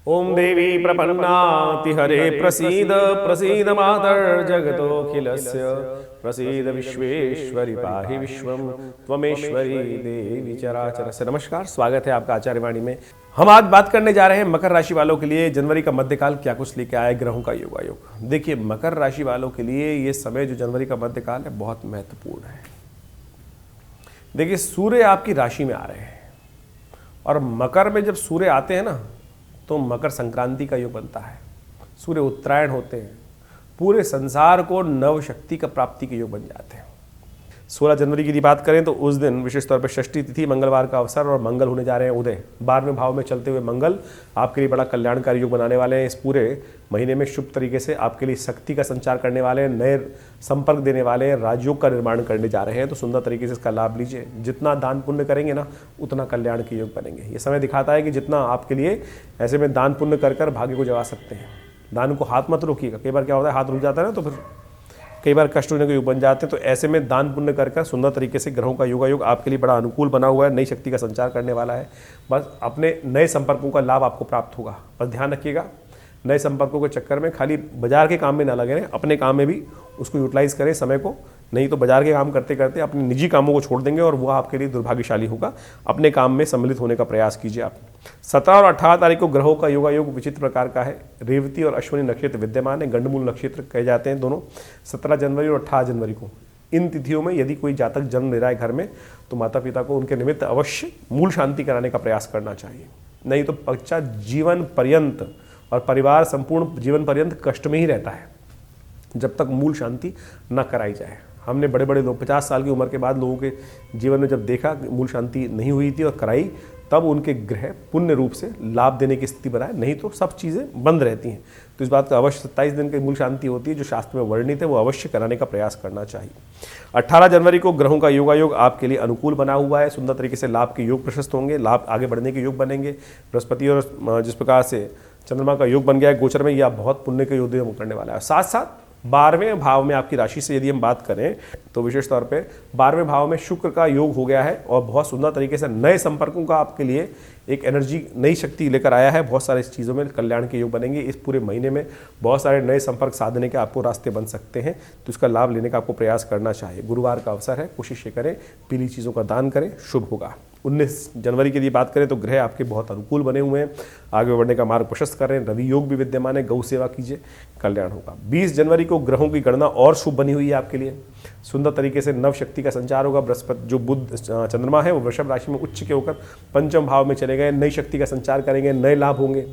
ओम देवी प्रपन्नाति हरे प्रसीद प्रसीद मातर जगतोऽखिलस्य प्रसीद विश्वेश्वरी पाहि विश्वम त्वमेश्वरी देवी चराचर से। नमस्कार, स्वागत है आपका आचार्यवाणी में। हम आज बात करने जा रहे हैं मकर राशि वालों के लिए जनवरी का मध्यकाल क्या कुछ लेके आया है, ग्रहों का योगायोग। देखिए, मकर राशि वालों के लिए ये समय जो जनवरी का मध्यकाल है बहुत महत्वपूर्ण है। देखिए, सूर्य आपकी राशि में आ रहे हैं और मकर में जब सूर्य आते हैं ना तो मकर संक्रांति का योग बनता है। सूर्य उत्तरायण होते हैं, पूरे संसार को नव शक्ति का प्राप्ति के योग बन जाते हैं। 16 जनवरी की यदि बात करें तो उस दिन विशेष तौर पर षष्ठी तिथि, मंगलवार का अवसर और मंगल होने जा रहे हैं उदय। 12वें भाव में चलते हुए मंगल आपके लिए बड़ा कल्याणकारी योग बनाने वाले हैं। इस पूरे महीने में शुभ तरीके से आपके लिए शक्ति का संचार करने वाले हैं, नए संपर्क देने वाले हैं, राजयोग का निर्माण करने जा रहे हैं। तो सुंदर तरीके से इसका लाभ लीजिए। जितना दान पुण्य करेंगे ना उतना कल्याण के योग बनेंगे। ये समय दिखाता है कि जितना आपके लिए ऐसे में दान पुण्य कर कर भाग्य को जगा सकते हैं। दान को हाथ मत रोकिएगा। कई बार क्या होता है, हाथ रुक जाता है ना तो फिर कई बार कष्ट होने के योग बन जाते हैं। तो ऐसे में दान पुण्य कर सुंदर तरीके से ग्रहों का योगायोग आपके लिए बड़ा अनुकूल बना हुआ है, नई शक्ति का संचार करने वाला है। बस अपने नए संपर्कों का लाभ आपको प्राप्त होगा। बस ध्यान रखिएगा, नए संपर्कों के चक्कर में खाली बाजार के काम में ना लगे रहें, अपने काम में भी उसको यूटिलाइज करें समय को। नहीं तो बाजार के काम करते करते अपने निजी कामों को छोड़ देंगे और वो आपके लिए दुर्भाग्यशाली होगा। अपने काम में सम्मिलित होने का प्रयास कीजिए आप। 17 और 18 तारीख को ग्रहों का योगायोग विचित्र प्रकार का है। रेवती और अश्विनी नक्षत्र विद्यमान है, गंडमूल नक्षत्र कहे जाते हैं दोनों। 17 जनवरी और 18 जनवरी को इन तिथियों में यदि कोई जातक जन्म ले रहा है घर में तो माता पिता को उनके निमित्त अवश्य मूल शांति कराने का प्रयास करना चाहिए। नहीं तो बच्चा जीवन पर्यंत और परिवार संपूर्ण जीवन पर्यंत कष्ट में ही रहता है जब तक मूल शांति न कराई जाए। हमने बड़े बड़े लोग 50 साल की उम्र के बाद लोगों के जीवन में जब देखा कि मूल शांति नहीं हुई थी और कराई, तब उनके ग्रह पुण्य रूप से लाभ देने की स्थिति बनाए। नहीं तो सब चीज़ें बंद रहती हैं। तो इस बात का अवश्य 27 दिन की मूल शांति होती है जो शास्त्र में वर्णित है, वो अवश्य कराने का प्रयास करना चाहिए। 18 जनवरी को ग्रहों का योगायोग आपके लिए अनुकूल बना हुआ है। सुंदर तरीके से लाभ के योग प्रशस्त होंगे, लाभ आगे बढ़ने के योग बनेंगे। बृहस्पति और जिस प्रकार से चंद्रमा का योग बन गया है गोचर में, यह बहुत पुण्य के योग करने वाला है। साथ साथ 12वें भाव में आपकी राशि से यदि हम बात करें तो विशेष तौर पे 12वें भाव में शुक्र का योग हो गया है और बहुत सुंदर तरीके से नए संपर्कों का आपके लिए एक एनर्जी, नई शक्ति लेकर आया है। बहुत सारे चीज़ों में कल्याण के योग बनेंगे। इस पूरे महीने में बहुत सारे नए संपर्क साधने के आपको रास्ते बन सकते हैं, तो इसका लाभ लेने का आपको प्रयास करना चाहिए। गुरुवार का अवसर है, कोशिश ये करें पीली चीज़ों का दान करें, शुभ होगा। 19 जनवरी की यदि बात करें तो ग्रह आपके बहुत अनुकूल बने हुए हैं, आगे बढ़ने का मार्ग प्रशस्त कर रहे हैं। रवि योग भी विद्यमान है, गौ सेवा कीजिए, कल्याण होगा। 20 जनवरी को ग्रहों की गणना और शुभ बनी हुई है आपके लिए। सुंदर तरीके से नव शक्ति का संचार होगा। बृहस्पति जो बुध चंद्रमा है वो वृषभ राशि में उच्च के होकर पंचम भाव में चले गए, नई शक्ति का संचार करेंगे, नए लाभ होंगे।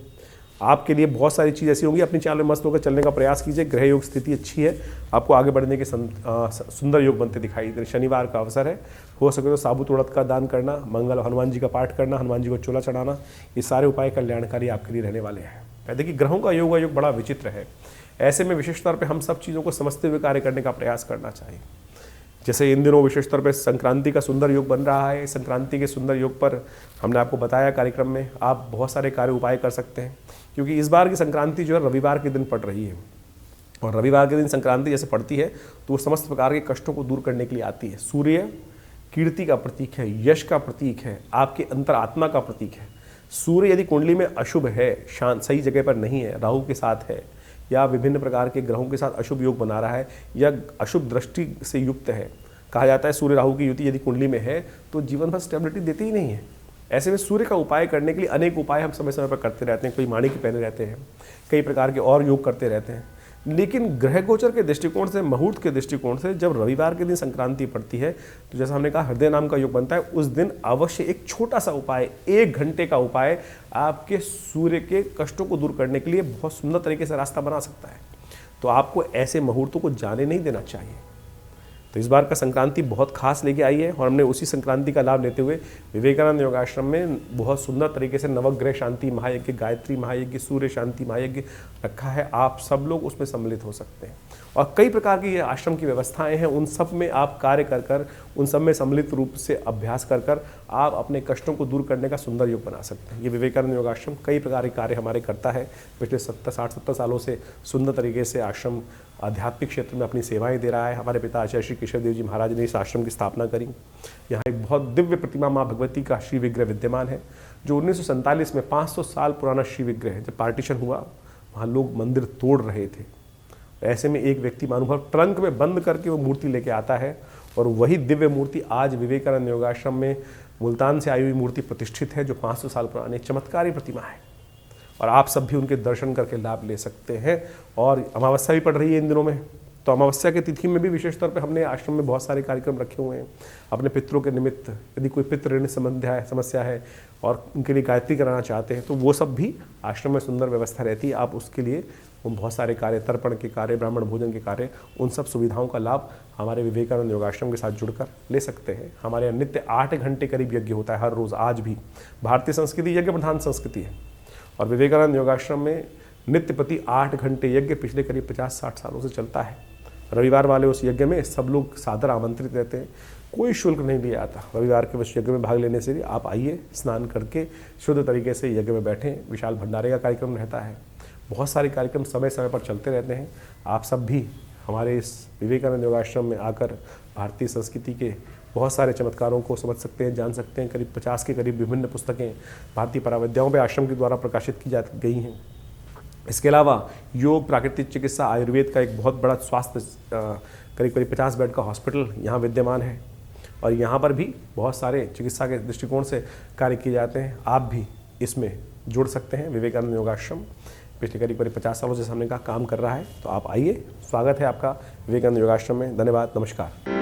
आपके लिए बहुत सारी चीज़ ऐसी होंगी, अपनी चाल में मस्त होकर चलने का प्रयास कीजिए। ग्रह योग स्थिति अच्छी है, आपको आगे बढ़ने के सुंदर योग बनते दिखाई दे। शनिवार का अवसर है, हो सके तो साबुत उड़द का दान करना, मंगल हनुमान जी का पाठ करना, हनुमान जी को चोला चढ़ाना, ये सारे उपाय कल्याणकारी आपके लिए रहने वाले हैं। देखिए, ग्रहों का योग बड़ा विचित्र है। ऐसे में विशेष तौर पर हम सब चीज़ों को समझते हुए कार्य करने का प्रयास करना चाहिए। जैसे इन दिनों विशेष तौर पर संक्रांति का सुंदर योग बन रहा है। संक्रांति के सुंदर योग पर हमने आपको बताया कार्यक्रम में, आप बहुत सारे कार्य उपाय कर सकते हैं, क्योंकि इस बार की संक्रांति जो है रविवार के दिन पड़ रही है। और रविवार के दिन संक्रांति जैसे पड़ती है तो वो समस्त प्रकार के कष्टों को दूर करने के लिए आती है। सूर्य कीर्ति का प्रतीक है, यश का प्रतीक है, आपके अंतरात्मा का प्रतीक है। सूर्य यदि कुंडली में अशुभ है, शांत सही जगह पर नहीं है, राहु के साथ है या विभिन्न प्रकार के ग्रहों के साथ अशुभ योग बना रहा है या अशुभ दृष्टि से युक्त है, कहा जाता है सूर्य राहु की युति यदि कुंडली में है तो जीवन भर स्टेबिलिटी देती ही नहीं है। ऐसे में सूर्य का उपाय करने के लिए अनेक उपाय हम समय समय पर करते रहते हैं। कोई माणिक पहने रहते हैं, कई प्रकार के और योग करते रहते हैं। लेकिन ग्रह गोचर के दृष्टिकोण से, मुहूर्त के दृष्टिकोण से, जब रविवार के दिन संक्रांति पड़ती है तो जैसा हमने कहा हृदय नाम का योग बनता है। उस दिन अवश्य एक छोटा सा उपाय, 1 घंटे का उपाय आपके सूर्य के कष्टों को दूर करने के लिए बहुत सुंदर तरीके से रास्ता बना सकता है। तो आपको ऐसे मुहूर्तों को जाने नहीं देना चाहिए। तो इस बार का संक्रांति बहुत खास लेके आई है और हमने उसी संक्रांति का लाभ लेते हुए विवेकानंद योगाश्रम में बहुत सुंदर तरीके से नवग्रह शांति महायज्ञ, गायत्री महायज्ञ, सूर्य शांति महायज्ञ रखा है। आप सब लोग उसमें सम्मिलित हो सकते हैं और कई प्रकार की आश्रम की व्यवस्थाएं हैं, उन सब में आप कार्य कर कर, उन सब में सम्मिलित रूप से अभ्यास कर कर आप अपने कष्टों को दूर करने का सुंदर योग बना सकते हैं। ये विवेकानंद योगाश्रम कई प्रकार के कार्य हमारे करता है। पिछले 60-70 सालों से सुंदर तरीके से आश्रम आध्यात्मिक क्षेत्र में अपनी सेवाएं दे रहा है। हमारे पिता आचार्य श्री केशव देव जी महाराज ने इस आश्रम की स्थापना करी। यहाँ एक बहुत दिव्य प्रतिमा माँ भगवती का श्री विग्रह विद्यमान है। जो 1947 में 500 साल पुराना शिव विग्रह, जब पार्टीशन हुआ वहाँ लोग मंदिर तोड़ रहे थे, ऐसे में एक व्यक्ति महानुभाव ट्रंक में बंद करके वो मूर्ति लेके आता है और वही दिव्य मूर्ति आज विवेकानंद योगाश्रम में मुल्तान से आई हुई मूर्ति प्रतिष्ठित है, जो 500 साल पुरानी चमत्कारी प्रतिमा है। और आप सब भी उनके दर्शन करके लाभ ले सकते हैं। और अमावस्या भी पड़ रही है इन दिनों में, तो अमावस्या की तिथि में भी विशेष तौर पे हमने आश्रम में बहुत सारे कार्यक्रम रखे हुए हैं अपने पितरों के निमित्त। यदि कोई पितृ ऋण समस्या है और उनके लिए गायत्री कराना चाहते हैं तो वो सब भी आश्रम में सुंदर व्यवस्था रहती है। आप उसके लिए उन बहुत सारे कार्य, तर्पण के कार्य, ब्राह्मण भोजन के कार्य, उन सब सुविधाओं का लाभ हमारे विवेकानंद योगाश्रम के साथ जुड़कर ले सकते हैं। हमारे यहाँ नित्य 8 घंटे करीब यज्ञ होता है हर रोज़। आज भी भारतीय संस्कृति यज्ञ प्रधान संस्कृति है और विवेकानंद योगाश्रम में नित्य प्रति 8 घंटे यज्ञ पिछले करीब 50-60 सालों से चलता है। रविवार वाले उस यज्ञ में सब लोग सादर आमंत्रित रहते हैं, कोई शुल्क नहीं लिया जाता। रविवार के उस यज्ञ में भाग लेने से भी आप आइए, स्नान करके शुद्ध तरीके से यज्ञ में बैठें। विशाल भंडारे का कार्यक्रम रहता है, बहुत सारे कार्यक्रम समय समय पर चलते रहते हैं। आप सब भी हमारे इस विवेकानंद योगाश्रम में आकर भारतीय संस्कृति के बहुत सारे चमत्कारों को समझ सकते हैं, जान सकते हैं। करीब 50 के करीब विभिन्न पुस्तकें भारतीय पराविद्याओं पर आश्रम के द्वारा प्रकाशित की जा गई हैं। इसके अलावा योग, प्राकृतिक चिकित्सा, आयुर्वेद का एक बहुत बड़ा स्वास्थ्य करीब 50 बेड का हॉस्पिटल यहाँ विद्यमान है और यहाँ पर भी बहुत सारे चिकित्सा के दृष्टिकोण से कार्य किए जाते हैं। आप भी इसमें जुड़ सकते हैं। विवेकानंद योगाश्रम पिछले करीब 50 सालों से सामने का काम कर रहा है, तो आप आइए, स्वागत है आपका विवेकानंद योगाश्रम में। धन्यवाद, नमस्कार।